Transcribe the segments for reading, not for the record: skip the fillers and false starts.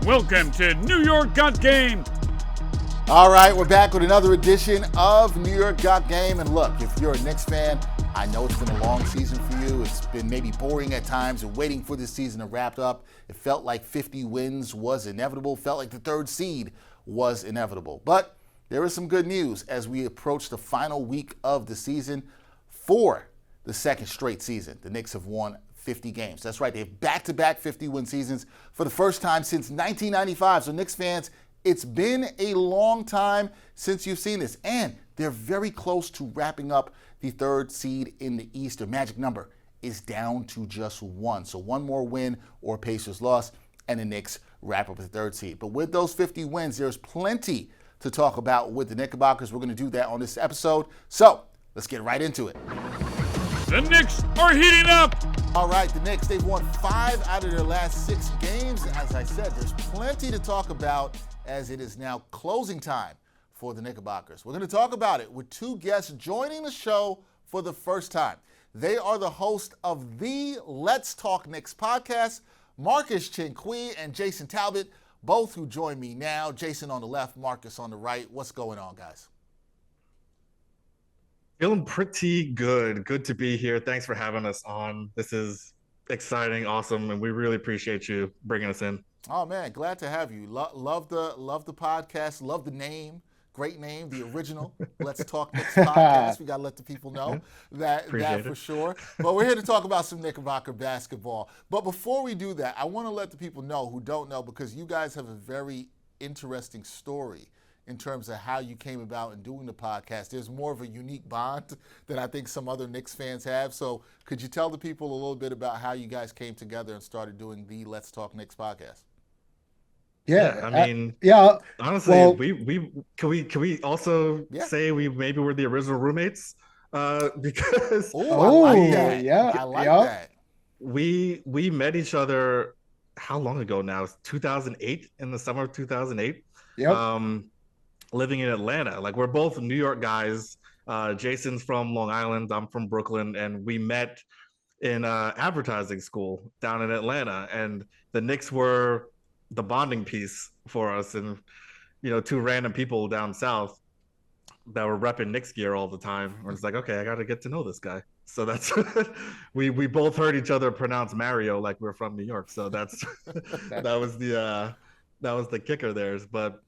Welcome to New York Got Game. All right, we're back with another edition of New York Got Game. And look, if you're a Knicks fan, I know it's been a long season for you. It's been maybe boring at times and waiting for this season to wrap up. It felt like 50 wins was inevitable, felt like the third seed was inevitable. But there is some good news as we approach the final week of the season for the second straight season. The Knicks have won 50 games. That's right, they have back-to-back 50-win seasons for the first time since 1995. So Knicks fans, it's been a long time since you've seen this, and they're very close to wrapping up the third seed in the East. Their magic number is down to just one. So one more win or Pacers loss, and the Knicks wrap up the third seed. But with those 50 wins, there's plenty to talk about with the Knickerbockers. We're going to do that on this episode. So let's get right into it. The Knicks are heating up. All right, the Knicks, they've won 5 out of their last 6 games. As I said, there's plenty to talk about as it is now closing time for the Knickerbockers. We're going to talk about it with 2 guests joining the show for the first time. They are the host of the Let's Talk Knicks podcast, Marcus Chin-Quee and Jason Talbot, both who join me now. Jason on the left, Marcus on the right. What's going on, guys? Feeling pretty good. Good to be here. Thanks for having us on. This is exciting, awesome, and we really appreciate you bringing us in. Oh man, glad to have you. Love the podcast. Love the name. Great name, the original Let's Talk Knicks podcast. We got to let the people know that for sure. But we're here to talk about some Knickerbocker basketball. But before we do that, I want to let the people know who don't know, because you guys have a very interesting story in terms of how you came about in doing the podcast. There's more of a unique bond than I think some other Knicks fans have. So could you tell the people a little bit about how you guys came together and started doing the Let's Talk Knicks podcast? Yeah, I mean, honestly, well, we can we also say we maybe were the original roommates because I like that. We met each other how long ago now? It's 2008, in the summer of 2008. Yep. Living in Atlanta. Like, we're both New York guys. Jason's from Long Island, I'm from Brooklyn, and we met in advertising school down in Atlanta, and the Knicks were the bonding piece for us, and 2 random people down south that were repping Knicks gear all the time. We're just like, okay, I got to get to know this guy. So that's we both heard each other pronounce Mario like we're from New York. So that's that was the kicker there. But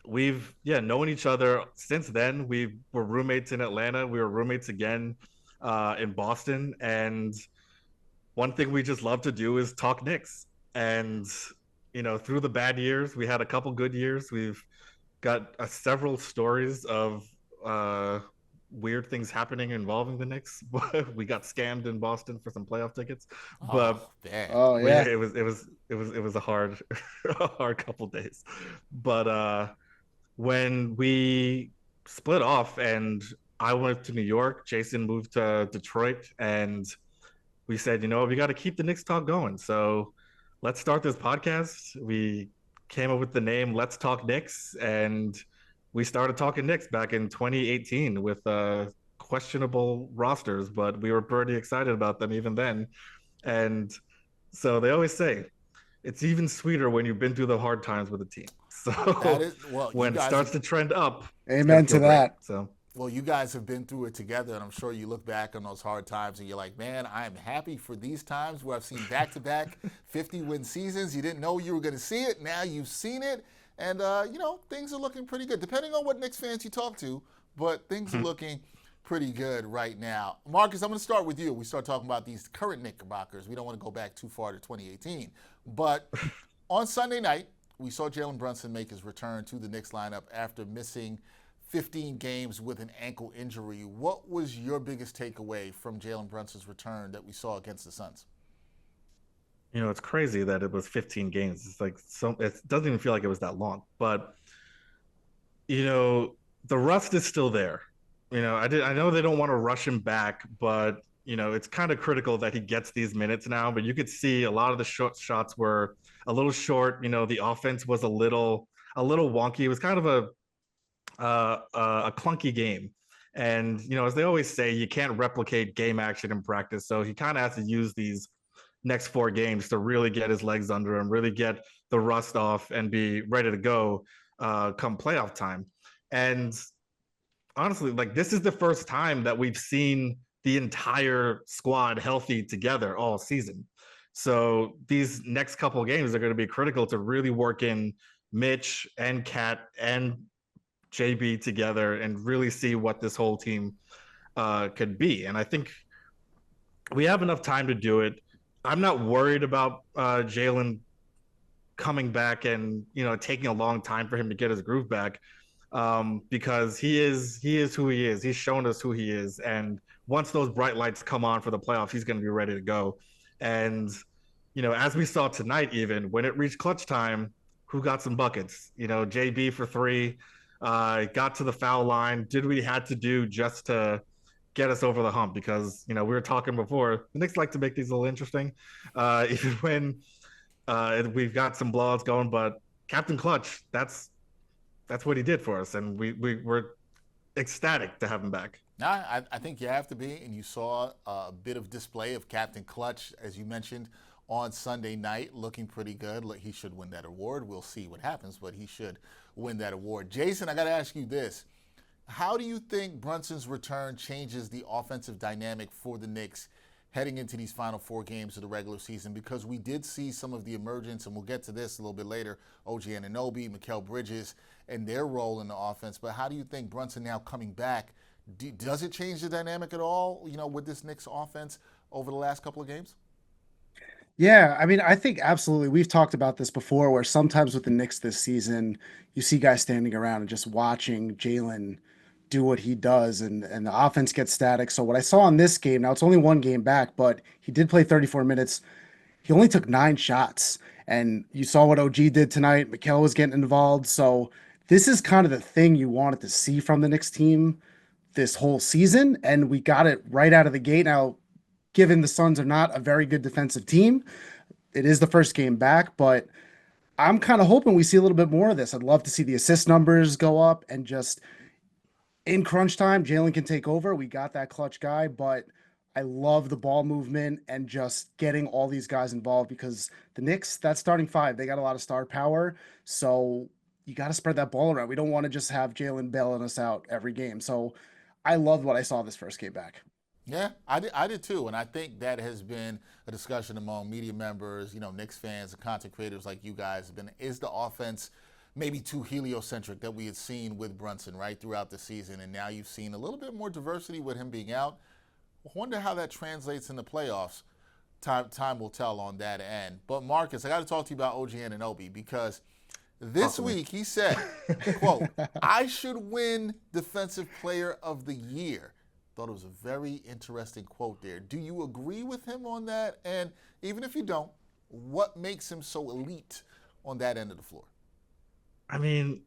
we've known each other since then. We were roommates in Atlanta. We were roommates again in Boston. And one thing we just love to do is talk Knicks. And through the bad years, we had a couple good years. We've got several stories of weird things happening involving the Knicks. We got scammed in Boston for some playoff tickets. It was a hard couple days. But when we split off and I went to New York, Jason moved to Detroit, and we said, we got to keep the Knicks talk going. So let's start this podcast. We came up with the name Let's Talk Knicks, and we started talking Knicks back in 2018 with questionable rosters, but we were pretty excited about them even then. And so they always say, it's even sweeter when you've been through the hard times with a team. So when it starts to trend up, amen to that. Well, you guys have been through it together, and I'm sure you look back on those hard times and you're like, man, I am happy for these times where I've seen back-to-back 50-win seasons. You didn't know you were going to see it. Now you've seen it, and, things are looking pretty good, depending on what Knicks fans you talk to, but things are looking pretty good right now. Marcus, I'm going to start with you. We start talking about these current Knickerbockers. We don't want to go back too far to 2018, but on Sunday night, we saw Jalen Brunson make his return to the Knicks lineup after missing 15 games with an ankle injury. What was your biggest takeaway from Jalen Brunson's return that we saw against the Suns? It's crazy that it was 15 games. It's like it doesn't even feel like it was that long. But the rust is still there. I know they don't want to rush him back, but it's kind of critical that he gets these minutes now. But you could see a lot of the short shots were a little short. The offense was a little wonky. It was kind of a clunky game. And, as they always say, you can't replicate game action in practice. So he kind of has to use these next 4 games to really get his legs under him, really get the rust off, and be ready to go come playoff time. And honestly, like, this is the first time that we've seen the entire squad healthy together all season. So these next couple of games are going to be critical to really work in Mitch and Cat and JB together and really see what this whole team could be. And I think we have enough time to do it. I'm not worried about Jalen coming back and, taking a long time for him to get his groove back, because he is who he is. He's shown us who he is. And once those bright lights come on for the playoffs, he's going to be ready to go. And, as we saw tonight, even when it reached clutch time, who got some buckets? JB for 3, got to the foul line, did what he had to do just to get us over the hump, because, we were talking before, the Knicks like to make these a little interesting, even when we've got some blowouts going, but Captain Clutch, that's what he did for us, and we're ecstatic to have him back. Nah, I think you have to be, and you saw a bit of display of Captain Clutch, as you mentioned, on Sunday night, looking pretty good. Look, he should win that award. We'll see what happens, but he should win that award. Jason, I got to ask you this. How do you think Brunson's return changes the offensive dynamic for the Knicks heading into these final 4 games of the regular season? Because we did see some of the emergence, and we'll get to this a little bit later, OG Anunoby, Mikal Bridges, and their role in the offense. But how do you think Brunson now coming back, does it change the dynamic at all, with this Knicks offense over the last couple of games? Yeah, I mean, I think absolutely. We've talked about this before, where sometimes with the Knicks this season, you see guys standing around and just watching Jalen do what he does, and the offense gets static. So what I saw in this game, now it's only 1 game back, but he did play 34 minutes. He only took 9 shots, and you saw what OG did tonight. Mikal was getting involved. So this is kind of the thing you wanted to see from the Knicks team this whole season, and we got it right out of the gate. Now, given the Suns are not a very good defensive team, it is the first game back, but I'm kind of hoping we see a little bit more of this. I'd love to see the assist numbers go up, and just in crunch time, Jalen can take over. We got that clutch guy, but I love the ball movement and just getting all these guys involved, because the Knicks, that starting 5, they got a lot of star power. So you got to spread that ball around. We don't want to just have Jalen bailing us out every game. So I loved what I saw this first game back. Yeah, I did too, and I think that has been a discussion among media members, Knicks fans and content creators like you guys have been, is the offense maybe too heliocentric that we had seen with Brunson, right, throughout the season, and now you've seen a little bit more diversity with him being out. I wonder how that translates in the playoffs. Time will tell on that end. But Marcus, I got to talk to you about OG Anunoby, because this week he said, quote, "I should win Defensive Player of the Year." Thought it was a very interesting quote there. Do you agree with him on that? And even if you don't, what makes him so elite on that end of the floor? I mean,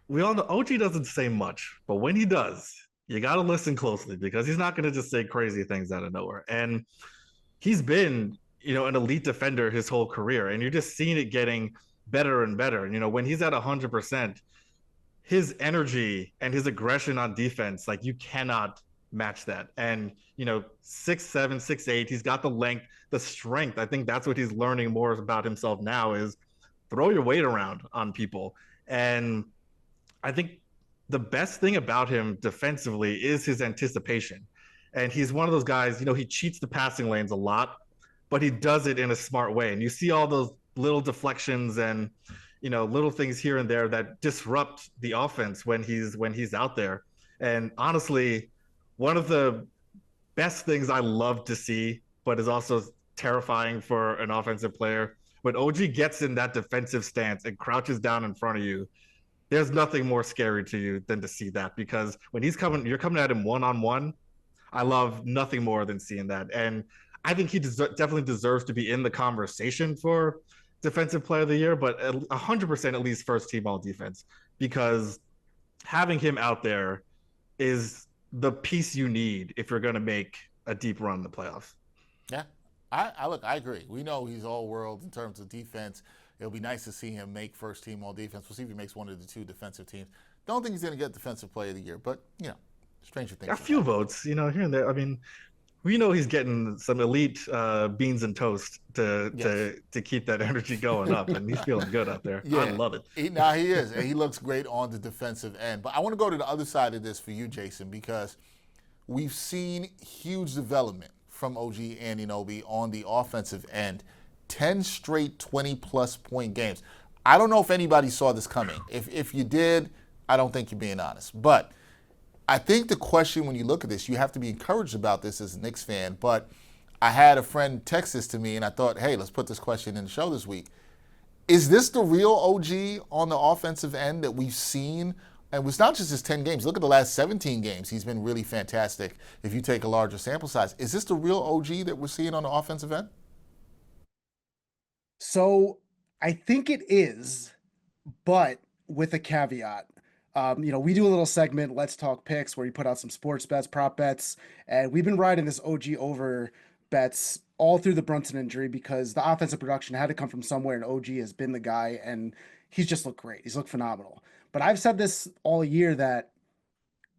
we all know OG doesn't say much, but when he does, you got to listen closely, because he's not going to just say crazy things out of nowhere. And he's been, an elite defender his whole career, and you're just seeing it getting better and better. When he's at 100%, his energy and his aggression on defense, like, you cannot match that. And 6'7", 6'8", he's got the length, the strength. I think that's what he's learning more about himself now, is throw your weight around on people. And I think the best thing about him defensively is his anticipation. And he's one of those guys, he cheats the passing lanes a lot, but he does it in a smart way. And you see all those little deflections and, little things here and there that disrupt the offense when he's out there. And honestly, one of the best things I love to see, but is also terrifying for an offensive player, when OG gets in that defensive stance and crouches down in front of you, there's nothing more scary to you than to see that, because when you're coming at him one-on-one, I love nothing more than seeing that. And I think he definitely deserves to be in the conversation for Defensive Player of the Year, but 100% at least first team all defense, because having him out there is the piece you need if you're going to make a deep run in the playoffs. Yeah, I agree. We know he's all world in terms of defense. It'll be nice to see him make first team all defense. We'll see if he makes one of the 2 defensive teams. Don't think he's going to get Defensive Player of the Year, but, stranger things. A few votes, here and there. I mean, we know he's getting some elite beans and toast to Yes. to keep that energy going up, and he's feeling good out there. I Yeah, love it. now he is, and he looks great on the defensive end. But I want to go to the other side of this for you, Jason, because we've seen huge development from OG Anunoby on the offensive end. 10 straight 20-plus point games. I don't know if anybody saw this coming. If you did, I don't think you're being honest. But I think the question when you look at this, you have to be encouraged about this as a Knicks fan. But I had a friend text this to me, and I thought, hey, let's put this question in the show this week. Is this the real OG on the offensive end that we've seen? And it's not just his 10 games. Look at the last 17 games. He's been really fantastic if you take a larger sample size. Is this the real OG that we're seeing on the offensive end? So I think it is, but with a caveat. We do a little segment, Let's Talk Picks, where we put out some sports bets, prop bets, and we've been riding this OG over bets all through the Brunson injury because the offensive production had to come from somewhere, and OG has been the guy, and he's just looked great. He's looked phenomenal. But I've said this all year that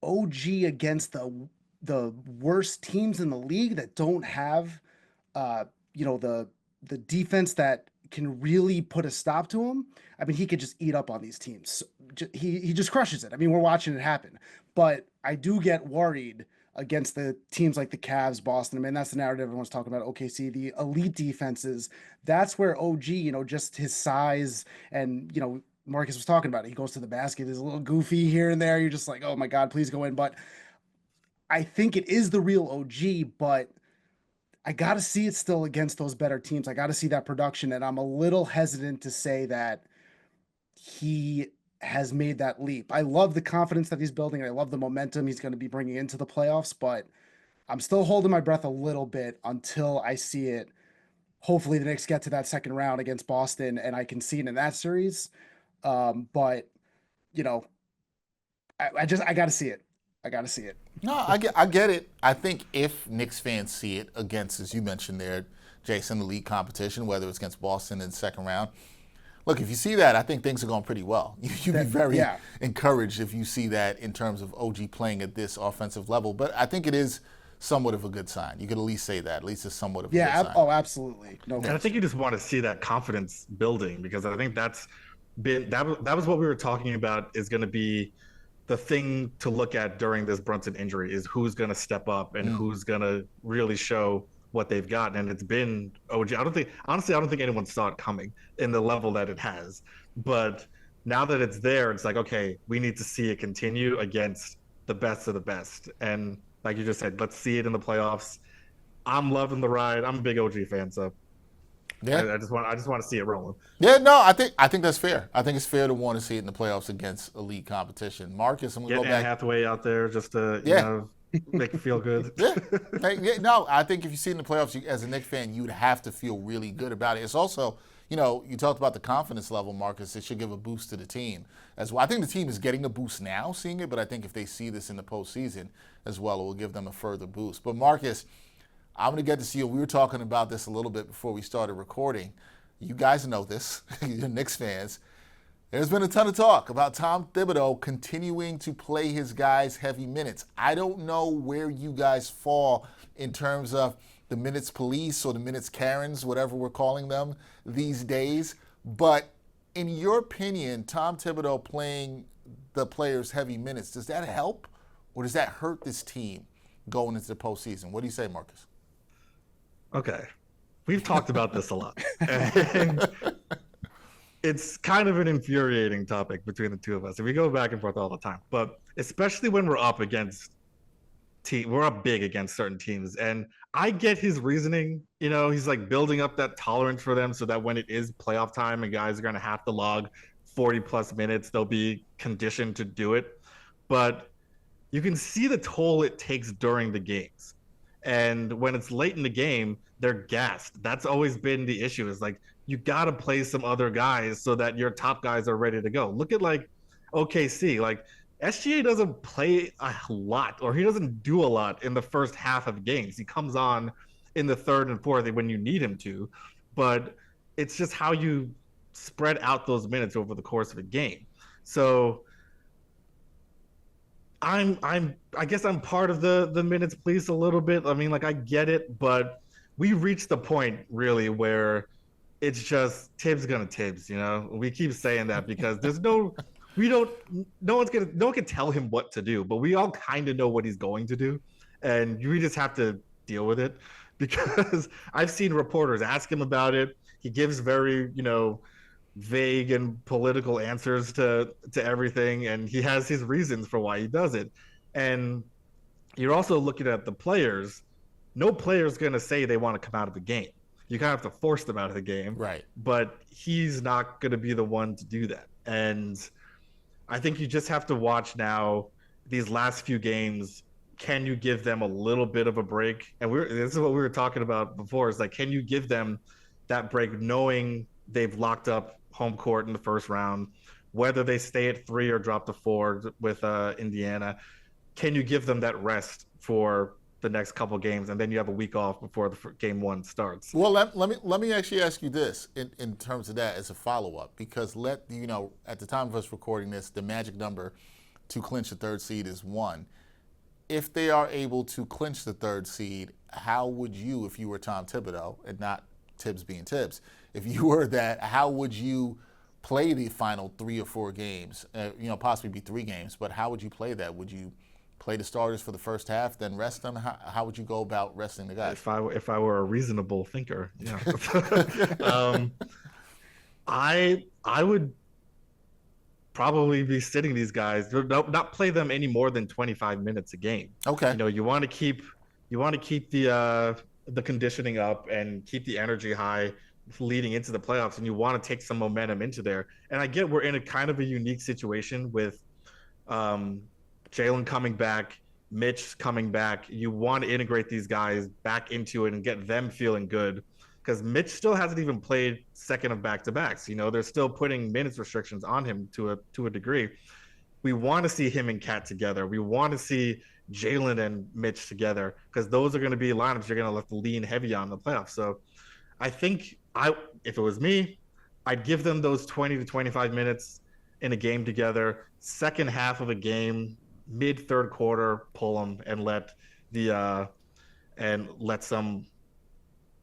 OG against the worst teams in the league that don't have the defense that can really put a stop to him. I mean, he could just eat up on these teams. He just crushes it. I mean, we're watching it happen. But I do get worried against the teams like the Cavs, Boston. I mean, that's the narrative everyone's talking about. OKC, the elite defenses. That's where OG, just his size and Marcus was talking about it. He goes to the basket, is a little goofy here and there. You're just like, oh my God, please go in. But I think it is the real OG, but I got to see it still against those better teams. I got to see that production. And I'm a little hesitant to say that he has made that leap. I love the confidence that he's building. And I love the momentum he's going to be bringing into the playoffs, but I'm still holding my breath a little bit until I see it. Hopefully the Knicks get to that second round against Boston and I can see it in that series. But I got to see it. I got to see it. No, I get it. I think if Knicks fans see it against, as you mentioned there, Jason, the league competition, whether it's against Boston in the second round, look, if you see that, I think things are going pretty well. You'd be very encouraged if you see that in terms of OG playing at this offensive level. But I think it is somewhat of a good sign. You could at least say that. At least it's somewhat of a good sign. Oh, absolutely. No, and I think you just want to see that confidence building because I think that was what we were talking about is going to be the thing to look at during this Brunson injury is who's going to step up and who's going to really show what they've got. And it's been OG. I don't think anyone saw it coming in the level that it has. But now that it's there, it's like, okay, we need to see it continue against the best of the best. And like you just said, let's see it in the playoffs. I'm loving the ride. I'm a big OG fan, so yeah, I just want to see it rolling. Yeah, no, I think that's fair. I think it's fair to want to see it in the playoffs against elite competition. Marcus, I'm gonna go back. Anne Hathaway out there just to make you feel good. No, I think if you see it in the playoffs as a Knicks fan, you'd have to feel really good about it. It's also, you talked about the confidence level, Marcus. It should give a boost to the team as well. I think the team is getting a boost now seeing it, but I think if they see this in the postseason as well, it will give them a further boost. But Marcus, I'm going to get to see you. We were talking about this a little bit before we started recording. You guys know this. You're Knicks fans. There's been a ton of talk about Tom Thibodeau continuing to play his guys heavy minutes. I don't know where you guys fall in terms of the minutes police or the minutes Karens, whatever we're calling them these days. But in your opinion, Tom Thibodeau playing the players heavy minutes, does that help or does that hurt this team going into the postseason? What do you say, Marcus? Okay. We've talked about this a lot. And it's kind of an infuriating topic between the two of us. And we go back and forth all the time. But especially when we're up against we're up big against certain teams. And I get his reasoning. He's like building up that tolerance for them so that when it is playoff time and guys are going to have to log 40 plus minutes, they'll be conditioned to do it. But you can see the toll it takes during the games. And when it's late in the game, they're gassed. That's always been the issue is like, you got to play some other guys so that your top guys are ready to go. Look at like OKC, like SGA doesn't play a lot or he doesn't do a lot in the first half of games. He comes on in the third and fourth when you need him to, but it's just how you spread out those minutes over the course of a game. So I guess I'm part of the minutes police a little bit. I mean, like I get it, but we reached the point really where it's just Tibbs gonna Tibbs, you know? We keep saying that because there's no we don't no one can tell him what to do, but we all kind of know what he's going to do. And we just have to deal with it because I've seen reporters ask him about it. He gives very, vague and political answers to everything, and he has his reasons for why he does it. And you're also looking at the players. No player's going to say they want to come out of the game. You kind of have to force them out of the game, Right. but he's not going to be the one to do that. And I think you just have to watch now these last few games. Can you give them a little bit of a break? And this is what we were talking about before. Is like, can you give them that break, knowing they've locked up home court in the first round, whether they stay at 3 or drop to 4 with Indiana? Can you give them that rest for the next couple games, and then you have a week off before the game 1 starts? Well, let me actually ask you this in terms of that as a follow up, because at the time of us recording this, the magic number to clinch the 3rd seed is 1. If they are able to clinch the 3rd seed, how would you, if you were Tom Thibodeau and not Tibbs being Tibbs, if you were that, how would you play the final 3 or 4 games? Possibly be 3 games, but how would you play that? Would you play the starters for the first half, then rest them? How would you go about resting the guys? If I were a reasonable thinker, yeah. I would probably be sitting these guys, not play them any more than 25 minutes a game. Okay. You want to keep the conditioning up and keep the energy high leading into the playoffs, and you want to take some momentum into there. And I get we're in a kind of a unique situation with Jalen coming back, Mitch coming back. You want to integrate these guys back into it and get them feeling good, because Mitch still hasn't even played second of back-to-backs. They're still putting minutes restrictions on him to a degree. We want to see him and Cat together. We want to see Jalen and Mitch together, because those are going to be lineups you're going to have to lean heavy on in the playoffs. So I think if it was me, I'd give them those 20 to 25 minutes in a game together. Second half of a game, mid 3rd quarter, pull them and let some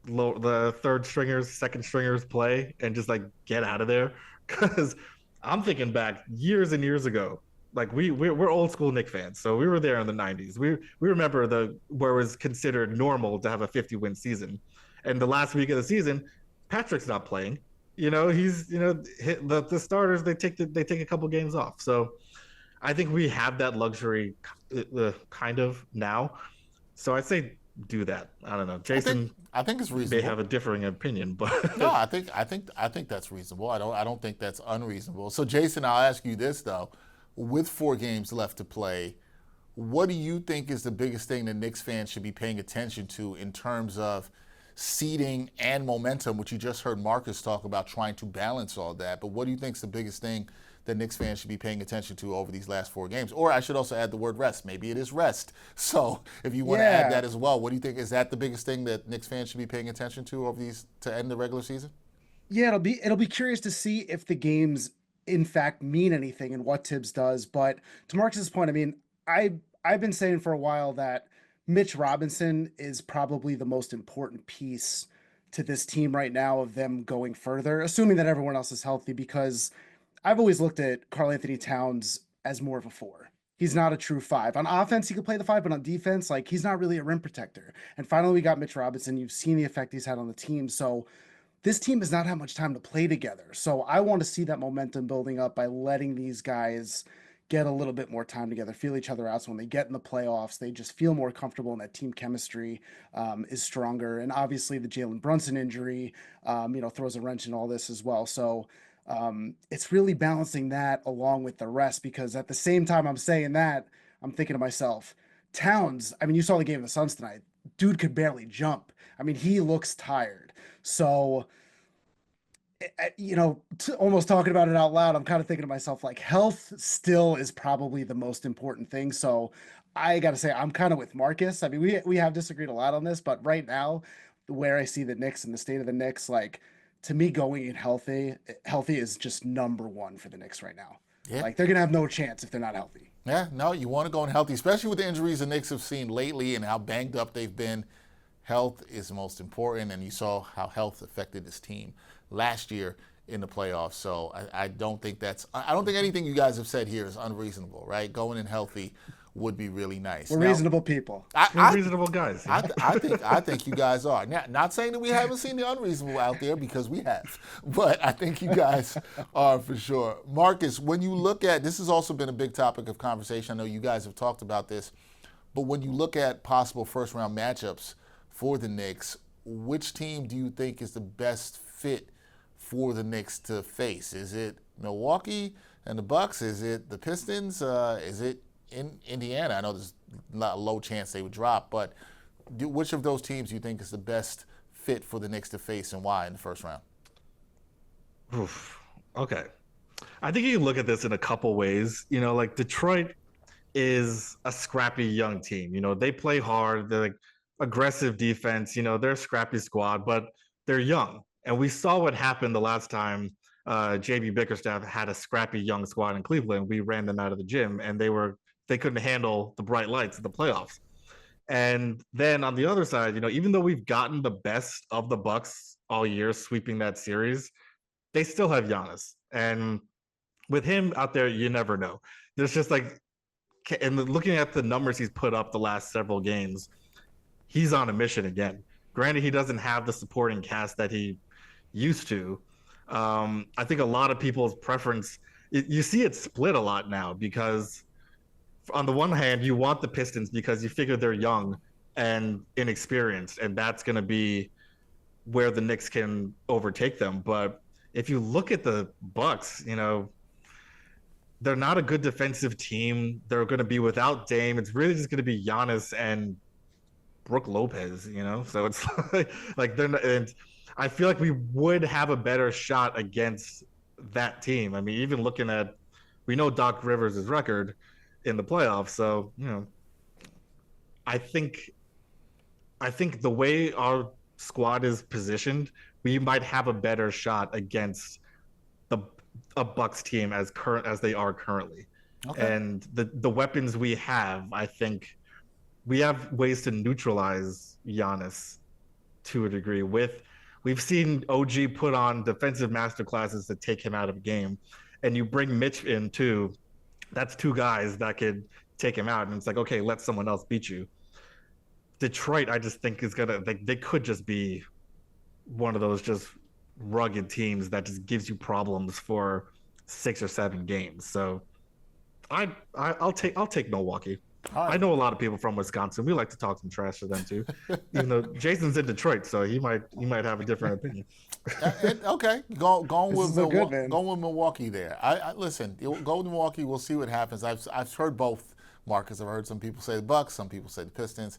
the 3rd stringers, 2nd stringers play and just like get out of there. Because I'm thinking back years and years ago. Like we're old school Knicks fans, so we were there in the 90s. We remember where it was considered normal to have a 50-win season, and the last week of the season, Patrick's not playing. He's the starters, they take a couple games off. So I think we have that luxury kind of now. So I'd say do that. I don't know. Jason, I think it's reasonable. May have a differing opinion, but no, I think that's reasonable. I don't think that's unreasonable. So Jason, I'll ask you this though. With 4 games left to play, what do you think is the biggest thing that Knicks fans should be paying attention to in terms of seeding and momentum, which you just heard Marcus talk about trying to balance all that? But what do you think is the biggest thing that Knicks fans should be paying attention to over these last 4 games? Or I should also add the word rest. Maybe it is rest. So if you want to add that as well, what do you think is that the biggest thing that Knicks fans should be paying attention to over these to end the regular season? Yeah, it'll be curious to see if the games in fact mean anything and what Tibbs does. But to Marcus's point, I mean, I've been saying for a while that Mitch Robinson is probably the most important piece to this team right now of them going further, assuming that everyone else is healthy, because I've always looked at karl-Anthony Towns as more of a 4. He's not a true 5. On offense, he could play the 5, but on defense, like, he's not really a rim protector. And finally, we got Mitch Robinson. You've seen the effect he's had on the team. So this team has not had much time to play together. So I want to see that momentum building up by letting these guys get a little bit more time together, feel each other out. So when they get in the playoffs, they just feel more comfortable, and that team chemistry is stronger. And obviously the Jalen Brunson injury, throws a wrench in all this as well. So it's really balancing that along with the rest, because at the same time I'm saying that, I'm thinking to myself, Towns, I mean, you saw the game of the Suns tonight. Dude could barely jump. I mean, he looks tired. So almost talking about it out loud, I'm kind of thinking to myself, like, health still is probably the most important thing. So I got to say, I'm kind of with Marcus. I mean, we have disagreed a lot on this, but right now, where I see the Knicks and the state of the Knicks, like, to me, going in healthy is just number 1 for the Knicks right now. Yeah. Like, they're going to have no chance if they're not healthy. Yeah, no, you want to go in healthy, especially with the injuries the Knicks have seen lately and how banged up they've been. Health is most important, and you saw how health affected this team last year in the playoffs. So I don't think I don't think anything you guys have said here is unreasonable, right? Going in healthy would be really nice. We're Now, reasonable people. We're reasonable guys. I think you guys are. Not saying that we haven't seen the unreasonable out there, because we have, but I think you guys are for sure. Marcus, when you look at this, has also been a big topic of conversation. I know you guys have talked about this, but when you look at possible first round matchups for the Knicks, which team do you think is the best fit for the Knicks to face? Is it Milwaukee and the Bucks? Is it the Pistons? Is it in Indiana? I know there's not a low chance they would drop, but which of those teams do you think is the best fit for the Knicks to face, and why in the first round? Oof. Okay. I think you can look at this in a couple ways. Like Detroit is a scrappy young team. They play hard. They're like aggressive defense. They're a scrappy squad, but they're young. And we saw what happened the last time JB Bickerstaff had a scrappy young squad in Cleveland. We ran them out of the gym, and they couldn't handle the bright lights of the playoffs. And then on the other side, even though we've gotten the best of the Bucks all year, sweeping that series, they still have Giannis. And with him out there, you never know. There's just like, and looking at the numbers he's put up the last several games, he's on a mission again. Granted, he doesn't have the supporting cast that he used to. I think a lot of people's preference, you see it split a lot now, because on the one hand, you want the Pistons because you figure they're young and inexperienced, and that's going to be where the Knicks can overtake them. But if you look at the Bucks, they're not a good defensive team. They're going to be without Dame. It's really just going to be Giannis and Brook Lopez, So it's like they're not, and I feel like we would have a better shot against that team. I mean, even looking at, we know Doc Rivers' record in the playoffs, so I think the way our squad is positioned, we might have a better shot against a Bucks team as they are currently. Okay. And the weapons we have, I think we have ways to neutralize Giannis to a degree. We've seen OG put on defensive masterclasses to take him out of a game, and you bring Mitch in too. That's two guys that could take him out, and it's like, okay, let someone else beat you. Detroit, I just think they could just be one of those just rugged teams that just gives you problems for 6 or 7 games. So I'll take Milwaukee. Right. I know a lot of people from Wisconsin. We like to talk some trash to them too. Jason's in Detroit, so he might have a different opinion. Okay, going with Milwaukee there. I listen. Go with Milwaukee. We'll see what happens. I've heard both, Marcus. I've heard some people say the Bucks, some people say the Pistons.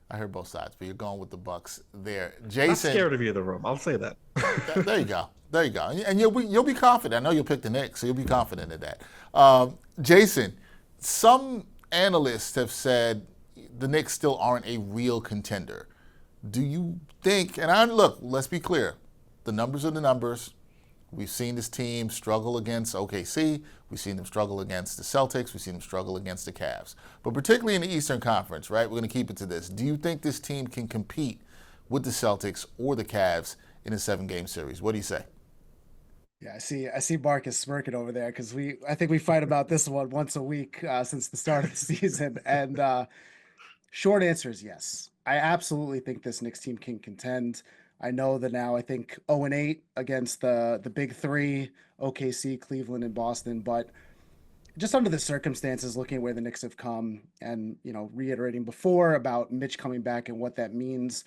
I heard both sides, but you're going with the Bucks there. Jason, I'm scared to be in the room. I'll say that. There you go. And you'll be confident. I know you'll pick the Knicks, so you'll be confident in that. Jason, some analysts have said the Knicks still aren't a real contender. Do you think, look, let's be clear, the numbers are the numbers. We've seen this team struggle against OKC. We've seen them struggle against the Celtics. We've seen them struggle against the Cavs. But particularly in the Eastern Conference, right, we're going to keep it to this. Do you think this team can compete with the Celtics or the Cavs in a 7-game series? What do you say? Yeah, I see Marcus smirking over there, because I think we fight about this one once a week since the start of the season. And short answer is yes. I absolutely think this Knicks team can contend. I know that now. I think 0-8 against the big three, OKC, Cleveland, and Boston. But just under the circumstances, looking at where the Knicks have come, and reiterating before about Mitch coming back and what that means.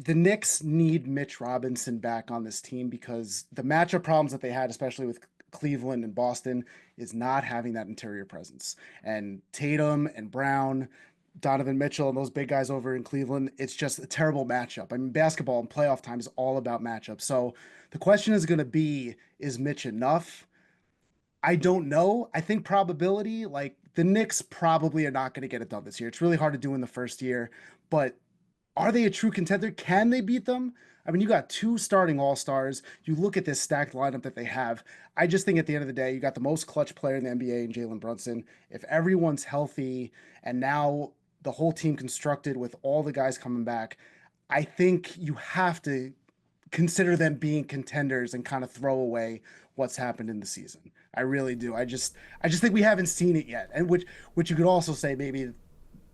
The Knicks need Mitch Robinson back on this team, because the matchup problems that they had, especially with Cleveland and Boston, is not having that interior presence. And Tatum and Brown, Donovan Mitchell, and those big guys over in Cleveland, it's just a terrible matchup. I mean, basketball and playoff time is all about matchups. So the question is going to be, is Mitch enough? I don't know. I think probability, like, the Knicks probably are not going to get it done this year. It's really hard to do in the first year, but are they a true contender? Can they beat them? I mean, you got two starting all-stars. You look at this stacked lineup that they have. I just think at the end of the day, you got the most clutch player in the NBA in Jalen Brunson. If everyone's healthy and now the whole team constructed with all the guys coming back, I think you have to consider them being contenders and kind of throw away what's happened in the season. I really do. I just think we haven't seen it yet. And which you could also say maybe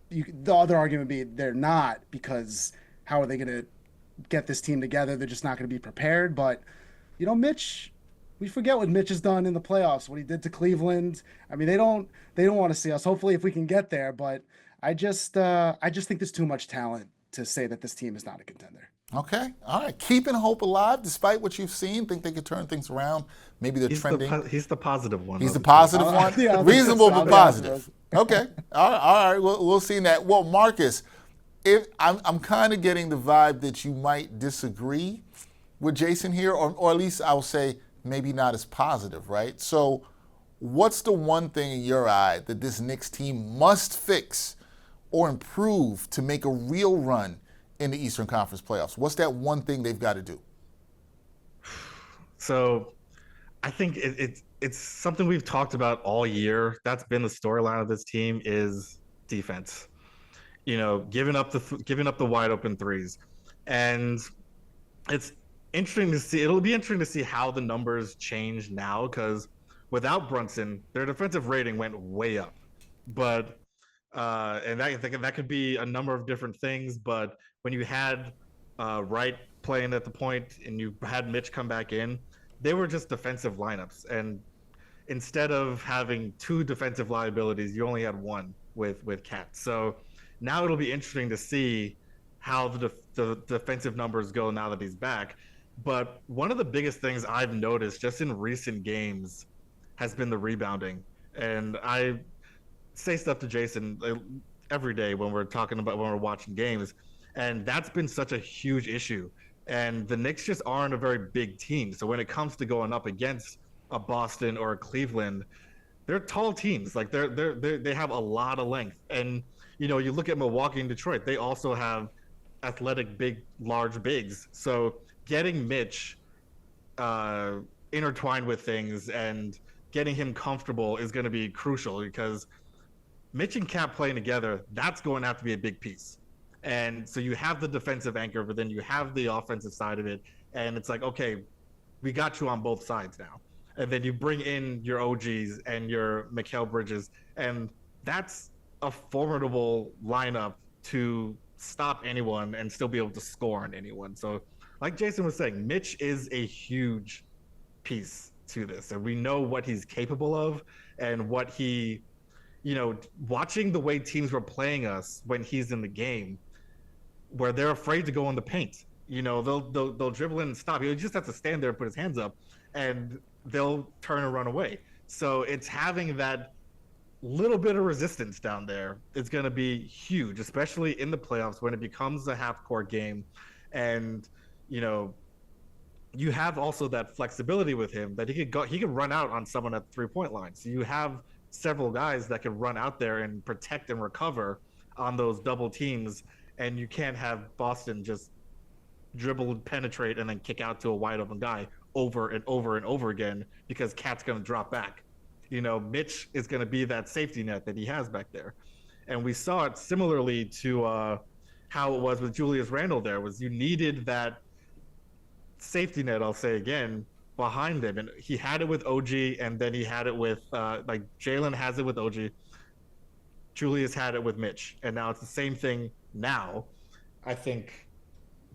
the other argument would be they're not, because how are they going to get this team together? They're just not going to be prepared. But Mitch, we forget what Mitch has done in the playoffs, what he did to Cleveland. I mean, they don't want to see us. Hopefully, if we can get there, but I just think there's too much talent to say that this team is not a contender. Okay, all right. Keeping hope alive despite what you've seen. Think they could turn things around. Maybe they're trending. He's the positive one. He's the positive one. Yeah, Reasonable but positive. Okay, all right. We'll see that. Well, Marcus, if I'm kind of getting the vibe that you might disagree with Jason here, or at least I'll say maybe not as positive, right? So, what's the one thing in your eye that this Knicks team must fix or improve to make a real run in the Eastern Conference playoffs? What's that one thing they've got to do? So I think it's something we've talked about all year. That's been the storyline of this team is defense. Giving up the wide open threes. And it's interesting to see. It'll be interesting to see how the numbers change now, because without Brunson, their defensive rating went way up. But and that could be a number of different things, but when you had Wright playing at the point and you had Mitch come back in, they were just defensive lineups. And instead of having two defensive liabilities, you only had one with Cat. So now it'll be interesting to see how the defensive numbers go now that he's back. But one of the biggest things I've noticed just in recent games has been the rebounding. And I say stuff to Jason every day when we're watching games, and that's been such a huge issue. And the Knicks just aren't a very big team, so when it comes to going up against a Boston or a Cleveland, they're tall teams. Like they have a lot of length. And you look at Milwaukee and Detroit, they also have athletic, large bigs. So getting Mitch intertwined with things and getting him comfortable is going to be crucial, because Mitch and Cap playing together, that's going to have to be a big piece. And so you have the defensive anchor, but then you have the offensive side of it. And it's like, okay, we got you on both sides now. And then you bring in your OGs and your Mikal Bridges. And that's a formidable lineup to stop anyone and still be able to score on anyone. So like Jason was saying, Mitch is a huge piece to this. And we know what he's capable of and what he, watching the way teams were playing us when he's in the game, where they're afraid to go in the paint. They'll dribble in and stop. He just has to stand there and put his hands up, and they'll turn and run away. So it's having that little bit of resistance down there is going to be huge, especially in the playoffs when it becomes a half-court game. And, you have also that flexibility with him that he could run out on someone at the three-point line. So you have several guys that can run out there and protect and recover on those double teams. And you can't have Boston just dribble, penetrate, and then kick out to a wide open guy over and over and over again, because Cat's going to drop back. Mitch is going to be that safety net that he has back there. And we saw it similarly to how it was with Julius Randle there, was you needed that safety net, I'll say again, behind him. And he had it with OG, and then he had it with, Jalen has it with OG. Julius had it with Mitch. And now it's the same thing now. I think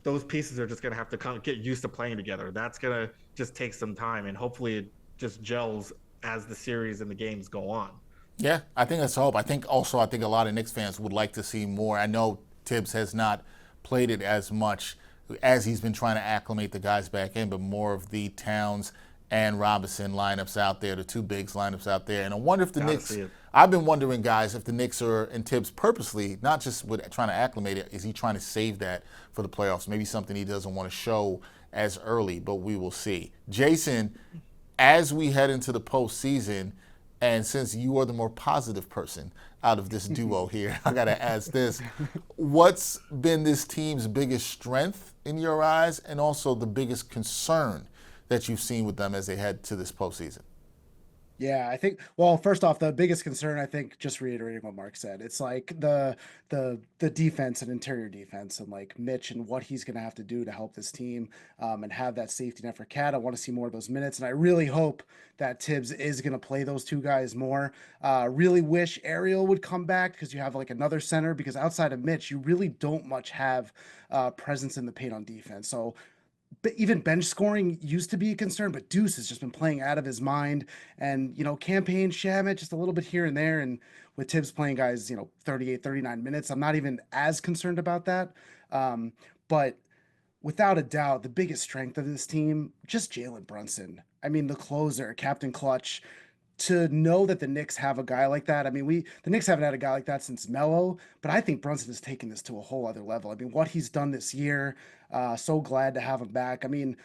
those pieces are just going to have to get used to playing together. That's going to just take some time, and hopefully it just gels as the series and the games go on. Yeah, I think that's hope. I think a lot of Knicks fans would like to see more. I know Tibbs has not played it as much as he's been trying to acclimate the guys back in, but more of the Towns and Robinson lineups out there, the two bigs lineups out there. And I wonder if the Knicks, I've been wondering, guys, if the Knicks are, and Tibbs purposely, not just with trying to acclimate it, is he trying to save that for the playoffs? Maybe something he doesn't want to show as early, but we will see. Jason, as we head into the postseason, and since you are the more positive person, out of this duo here. I got to ask this. What's been this team's biggest strength in your eyes, and also the biggest concern that you've seen with them as they head to this postseason? Yeah, I think, well, first off, the biggest concern, I think, just reiterating what Mark said, it's like the defense and interior defense, and like Mitch and what he's going to have to do to help this team, and have that safety net for Cat. I want to see more of those minutes, and I really hope that Tibbs is going to play those two guys more. Really wish Ariel would come back, because you have like another center, because outside of Mitch, you really don't much have presence in the paint on defense. So even bench scoring used to be a concern, but Deuce has just been playing out of his mind. And, campaign Shamit just a little bit here and there. And with Tibbs playing guys, 38, 39 minutes, I'm not even as concerned about that. But without a doubt, the biggest strength of this team, just Jalen Brunson. I mean, the closer, Captain Clutch. To know that the Knicks have a guy like that. I mean, the Knicks haven't had a guy like that since Melo, but I think Brunson has taken this to a whole other level. I mean, what he's done this year, so glad to have him back. I mean,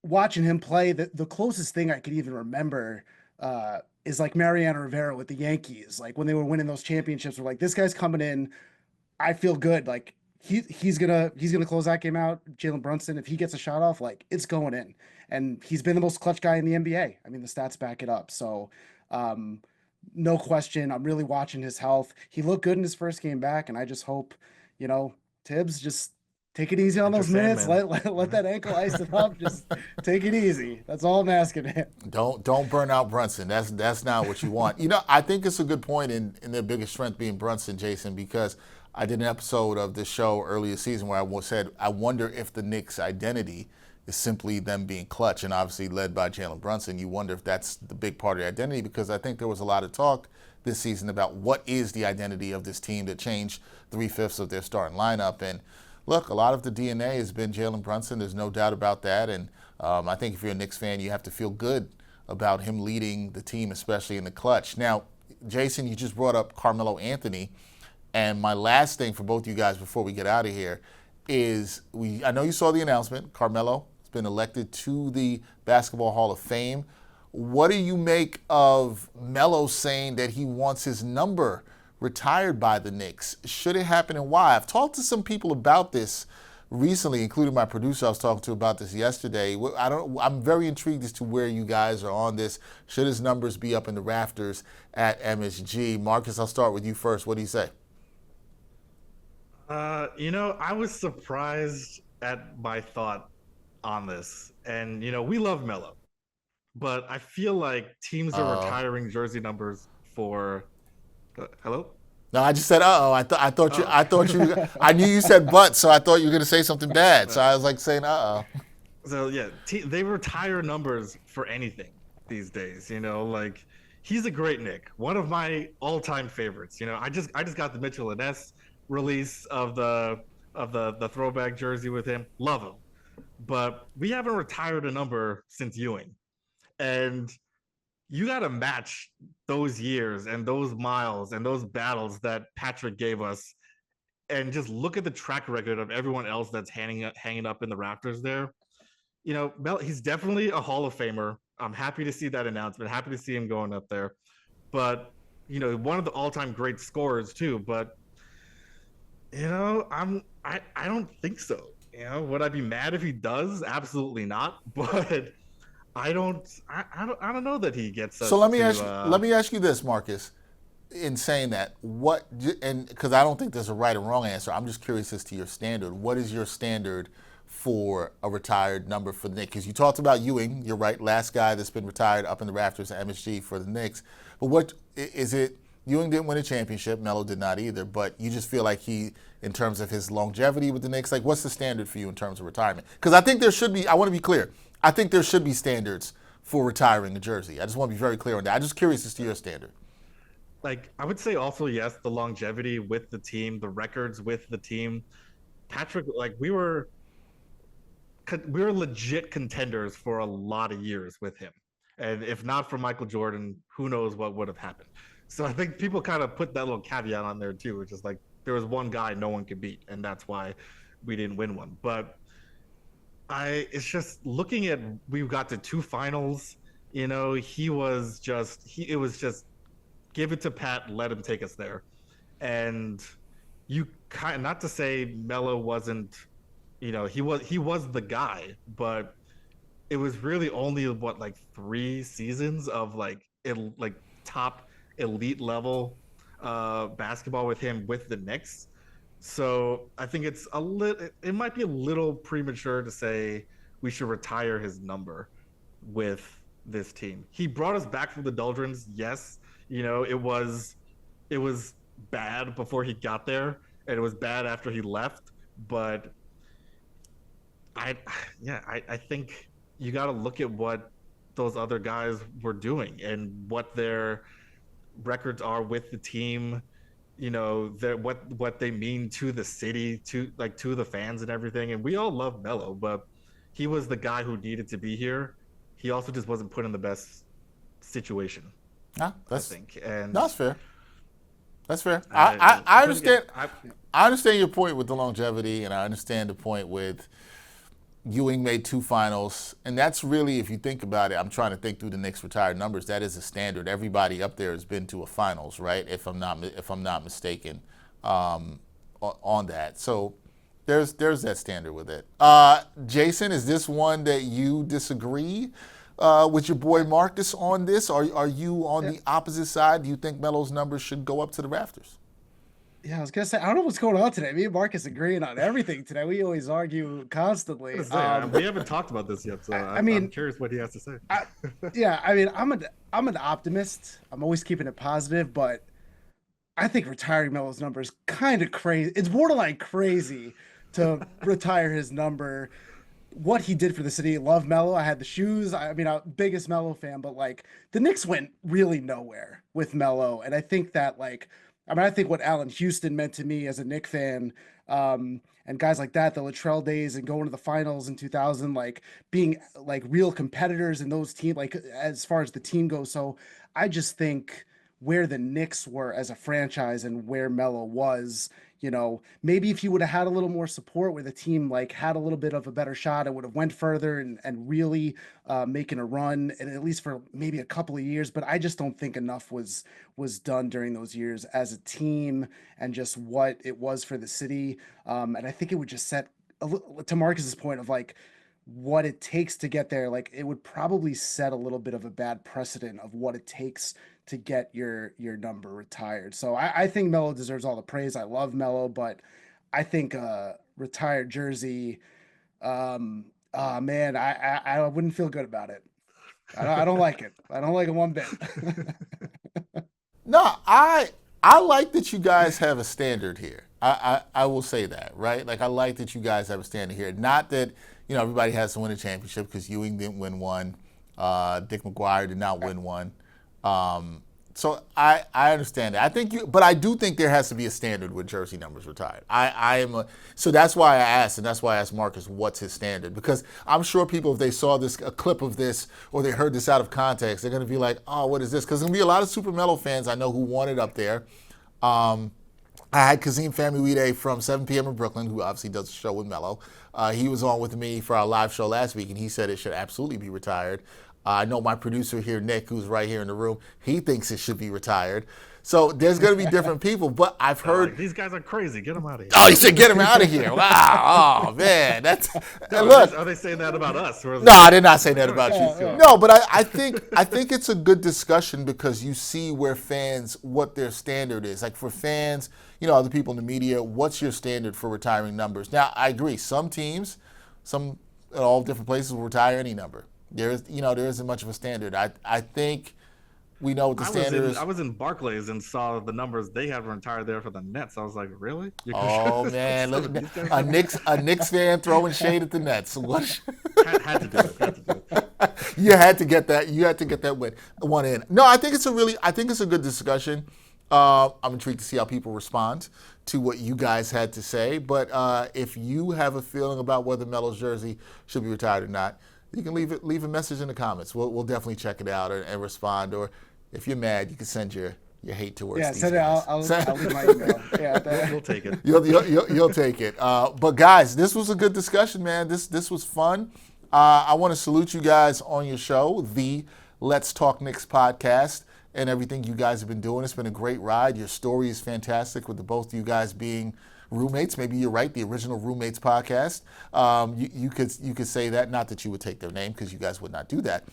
watching him play, the closest thing I could even remember is like Mariano Rivera with the Yankees. Like when they were winning those championships, we're like, this guy's coming in. I feel good. Like he's gonna close that game out. Jalen Brunson, if he gets a shot off, like it's going in. And he's been the most clutch guy in the NBA. I mean, the stats back it up. So no question. I'm really watching his health. He looked good in his first game back, and I just hope, Tibbs, just take it easy on those minutes. Let that ankle ice it up. Just take it easy. That's all I'm asking him. Don't burn out Brunson. That's not what you want. I think it's a good point in their biggest strength being Brunson, Jason, because I did an episode of this show earlier season where I said I wonder if the Knicks' identity is simply them being clutch, and obviously led by Jalen Brunson. You wonder if that's the big part of the identity, because I think there was a lot of talk this season about what is the identity of this team that changed 3/5 of their starting lineup. And look, a lot of the DNA has been Jalen Brunson. There's no doubt about that. And I think if you're a Knicks fan, you have to feel good about him leading the team, especially in the clutch. Now, Jason, you just brought up karl-Anthony. And my last thing for both you guys before we get out of here is I know you saw the announcement. Carmelo has been elected to the Basketball Hall of Fame. What do you make of Melo saying that he wants his number retired by the Knicks? Should it happen, and why? I've talked to some people about this recently, including my producer I was talking to about this yesterday. I'm very intrigued as to where you guys are on this. Should his numbers be up in the rafters at MSG? Marcus, I'll start with you first. What do you say? I was surprised at my thought on this. And, we love Melo, but I feel like teams are retiring jersey numbers for hello? No, I just said I thought you I knew you said but, so I thought you were gonna say something bad. So I was like saying So yeah, they retire numbers for anything these days, like he's a great Knick, one of my all-time favorites. I just got the Mitchell and Ness release of the throwback jersey with him. Love him. But we haven't retired a number since Ewing. And you got to match those years and those miles and those battles that Patrick gave us, and just look at the track record of everyone else that's hanging up in the rafters there. He's definitely a Hall of Famer. I'm happy to see that announcement. Happy to see him going up there. But, one of the all-time great scorers too. But, I don't think so. Would I be mad if he does? Absolutely not. But I don't know that he gets us. So let me ask you this, Marcus. In saying that, because I don't think there's a right or wrong answer. I'm just curious as to your standard. What is your standard for a retired number for the Knicks? Because you talked about Ewing. You're right, last guy that's been retired up in the rafters at MSG for the Knicks. But what is it? Ewing didn't win a championship. Melo did not either. But you just feel like he, in terms of his longevity with the Knicks, like what's the standard for you in terms of retirement? Because I think there should be. I want to be clear. I think there should be standards for retiring a jersey. I just want to be very clear on that. I'm just curious as to your standard. Like, I would say also, yes, the longevity with the team, the records with the team. Patrick, like, we were legit contenders for a lot of years with him. And if not for Michael Jordan, who knows what would have happened. So I think people kind of put that little caveat on there too, which is like there was one guy no one could beat, and that's why we didn't win one. But it's just looking at, we got to 2 finals. It was just give it to Pat, let him take us there. And you kind of, not to say Melo wasn't, he was the guy, but it was really only like 3 seasons of like top elite level basketball with him with the Knicks. So I think it might be a little premature to say we should retire his number with this team. He brought us back from the doldrums. Yes, it was bad before he got there, and it was bad after he left. But I think you got to look at what those other guys were doing and what their records are with the team. What they mean to the city, to the fans and everything. And we all love Melo, but he was the guy who needed to be here. He also just wasn't put in the best situation. I think. And that's fair. That's fair. I understand. I understand your point with the longevity, and I understand the point with Ewing made 2 finals, and that's really, if you think about it, I'm trying to think through the Knicks retired numbers. That is a standard. Everybody up there has been to a finals, right? If I'm not mistaken, on that. So there's that standard with it. Jason, is this one that you disagree with your boy Marcus on this? Are you on the opposite side? Do you think Melo's numbers should go up to the rafters? Yeah, I was gonna say, I don't know what's going on today. Me and Marcus agreeing on everything today. We always argue constantly. We haven't talked about this yet, so I'm curious what he has to say. I'm an optimist. I'm always keeping it positive, but I think retiring Melo's number is kind of crazy. It's borderline crazy to retire his number. What he did for the city, love Melo. I had the shoes. I'm biggest Melo fan, but like the Knicks went really nowhere with Melo, and I think that I think what Allen Houston meant to me as a Knicks fan, and guys like that, the Latrell days and going to the finals in 2000, like being like real competitors in those teams, like as far as the team goes. So I just think where the Knicks were as a franchise and where Melo was, maybe if you would have had a little more support where the team like had a little bit of a better shot, it would have went further and really making a run, and at least for maybe a couple of years. But I just don't think enough was done during those years as a team and just what it was for the city. And I think it would just set, to Marcus's point of like what it takes to get there, like it would probably set a little bit of a bad precedent of what it takes to get your number retired. So I think Melo deserves all the praise. I love Melo, but I think retired jersey, man, I wouldn't feel good about it. I don't like it. I don't like it one bit. No, I like that you guys have a standard here. I will say that, right? Like I like that you guys have a standard here. Not that everybody has to win a championship, because Ewing didn't win one. Dick McGuire did not win one. So I understand that. But I do think there has to be a standard with jersey numbers retired. So that's why I asked, and that's why I asked Marcus, what's his standard? Because I'm sure people, if they saw a clip of this, or they heard this out of context, they're going to be like, oh, what is this? Because there's going to be a lot of Super Melo fans I know who want it up there. I had Kazim Famuyide from 7 p.m. in Brooklyn, who obviously does a show with Melo. He was on with me for our live show last week, and he said it should absolutely be retired. I know my producer here, Nick, who's right here in the room, he thinks it should be retired. So there's going to be different people, but I've heard... these guys are crazy. Get them out of here. Oh, he said get them out of here. Wow. Oh, man. Look. Are they saying that about us? No, I did not say that about you. No, but I think it's a good discussion, because you see what their standard is. Like for fans, other people in the media, what's your standard for retiring numbers? Now, I agree. Some teams, in all different places, will retire any number. There isn't much of a standard. I think we know what the standard is. I was in Barclays and saw the numbers they had retired there for the Nets. I was like, really? Oh man, look, a Knicks fan throwing shade at the Nets. Had to do it. You had to get that. You had to get that one in. No, I think it's a good discussion. I'm intrigued to see how people respond to what you guys had to say. But if you have a feeling about whether Melo's jersey should be retired or not, you can leave a message in the comments. We'll definitely check it out and respond. Or if you're mad, you can send your hate towards these guys. I'll leave my email. Yeah, we'll take it. You'll take it. But guys, this was a good discussion, man. This was fun. I want to salute you guys on your show, the Let's Talk Knicks podcast. and everything you guys have been doing. It's been a great ride. Your story is fantastic with the both of you guys being roommates. Maybe you're right, the original Roommates podcast. You could say that, not that you would take their name because you guys would not do that.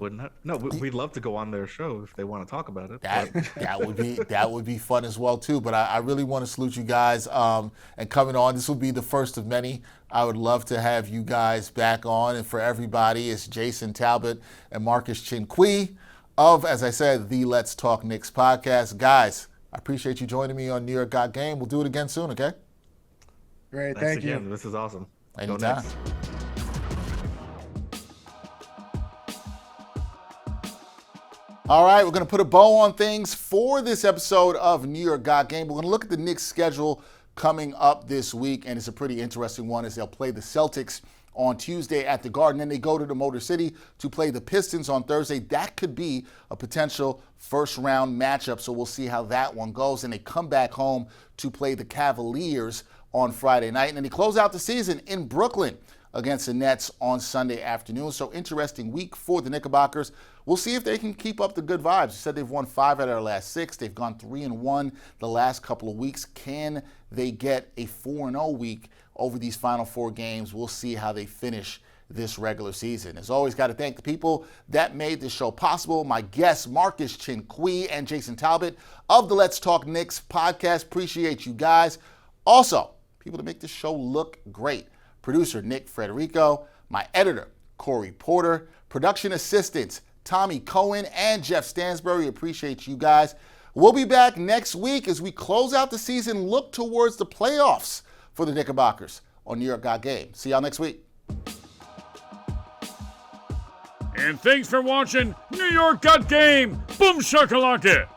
Would not. No, we'd love to go on their show if they want to talk about it. That would be fun as well too. But I really want to salute you guys and coming on. This will be the first of many. I would love to have you guys back on. And for everybody, it's Jason Talbot and Marcus Chin-Quee of, as I said, the Let's Talk Knicks podcast. Guys, I appreciate you joining me on New York Got Game. We'll do it again soon, okay? Great, Thanks thank you. again. This is awesome. Anytime. Go Knicks. All right, we're going to put a bow on things for this episode of New York Got Game. We're going to look at the Knicks' schedule coming up this week, and it's a pretty interesting one as they'll play the Celtics on Tuesday at the Garden. Then they go to the Motor City to play the Pistons on Thursday. That could be a potential first-round matchup, so we'll see how that one goes. And they come back home to play the Cavaliers on Friday night. And then they close out the season in Brooklyn against the Nets on Sunday afternoon. So interesting week for the Knickerbockers. We'll see if they can keep up the good vibes. You said they've won 5 out of their last 6. They've gone 3-1 the last couple of weeks. Can they get a 4-0 week over these final 4 games? We'll see how they finish this regular season. As always, got to thank the people that made this show possible. My guests, Marcus Chin-Quee and Jason Talbot of the Let's Talk Knicks podcast. Appreciate you guys. Also, people that make this show look great. Producer Nick Frederico, my editor, Corey Porter, production assistants, Tommy Cohen and Jeff Stansbury. Appreciate you guys. We'll be back next week as we close out the season, look towards the playoffs for the Knickerbockers on New York Got Game. See y'all next week. And thanks for watching New York Got Game. Boom shakalaka.